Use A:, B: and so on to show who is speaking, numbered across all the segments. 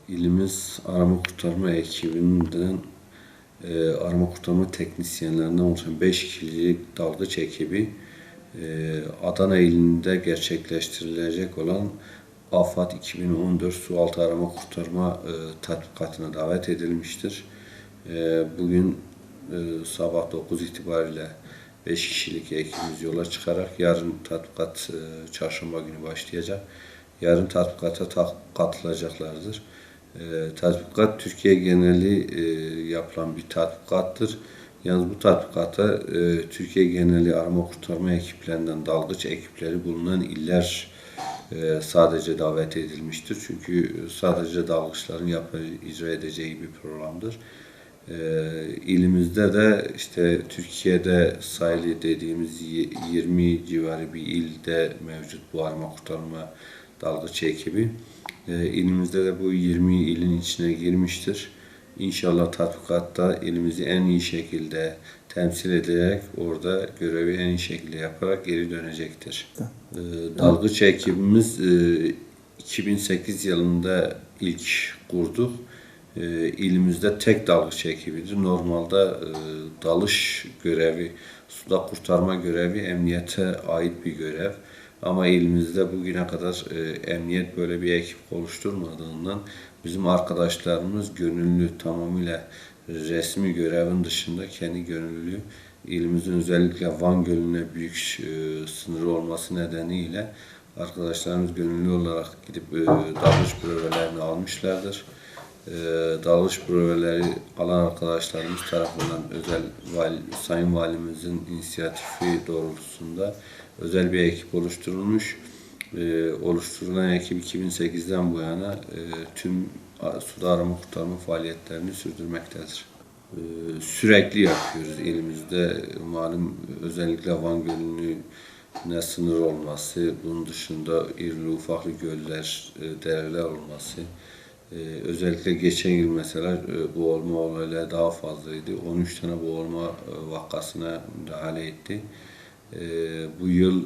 A: İlimiz arama kurtarma ekibinden arama kurtarma teknisyenlerinden oluşan 5 kişilik dalgıç ekibi Adana ilinde gerçekleştirilecek olan AFAD 2014 Sualtı Arama Kurtarma tatbikatına davet edilmiştir. Bugün sabah 9 itibariyle 5 kişilik ekibimiz yola çıkarak yarın tatbikat çarşamba günü başlayacak. Yarın tatbikata katılacaklardır. Tatbikat Türkiye geneli yapılan bir tatbikattır. Yalnız bu tatbikata Türkiye geneli arama kurtarma ekiplerinden dalgıç ekipleri bulunan iller sadece davet edilmiştir. Çünkü sadece dalgıçların icra edeceği bir programdır. İlimizde de işte Türkiye'de sayılı dediğimiz 20 civarı bir ilde mevcut bu arama kurtarma dalgıç ekibi. İlimizde de bu 20 ilin içine girmiştir. İnşallah tatbikatta ilimizi en iyi şekilde temsil ederek orada görevi en iyi şekilde yaparak geri dönecektir. Dalgıç ekibimiz 2008 yılında ilk kurduk. İlimizde tek dalgıç ekibidir. Normalde dalış görevi, suda kurtarma görevi emniyete ait bir görev. Ama ilimizde bugüne kadar emniyet böyle bir ekip oluşturmadığından bizim arkadaşlarımız gönüllü, tamamıyla resmi görevin dışında kendi gönüllü, ilimizin özellikle Van Gölü'ne büyük sınırı olması nedeniyle arkadaşlarımız gönüllü olarak gidip dalış provelerini almışlardır. Dalış proveleri alan arkadaşlarımız tarafından Sayın Valimizin inisiyatifi doğrultusunda özel bir ekip oluşturulmuş. Oluşturulan ekip 2008'den bu yana tüm suda arama kurtarma faaliyetlerini sürdürmektedir. Sürekli yapıyoruz ilimizde. Malum özellikle Van Gölü'ne sınır olması, bunun dışında irili ufaklı göller, dereler olması. Özellikle geçen yıl mesela boğulma olayları daha fazlaydı. 13 tane boğulma vakasına müdahale etti. Bu yıl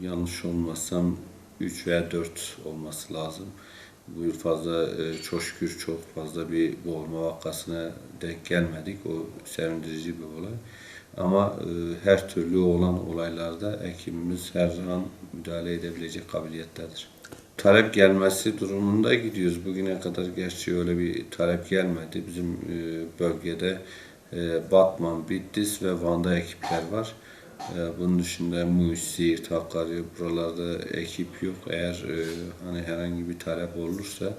A: yanlış olmazsam 3 veya 4 olması lazım. Bu yıl çok şükür çok fazla bir boğulma vakasına denk gelmedik. O sevindirici bir olay. Ama her türlü olan olaylarda ekibimiz her zaman müdahale edebilecek kabiliyettedir. Talep gelmesi durumunda gidiyoruz. Bugüne kadar gerçi öyle bir talep gelmedi. Bizim bölgede Batman, Bitlis ve Van'da ekipler var. Bunun dışında Muş, Siirt, Hakkari buralarda ekip yok. Eğer hani herhangi bir talep olursa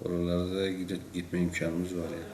A: oralarda gitme imkanımız var yani.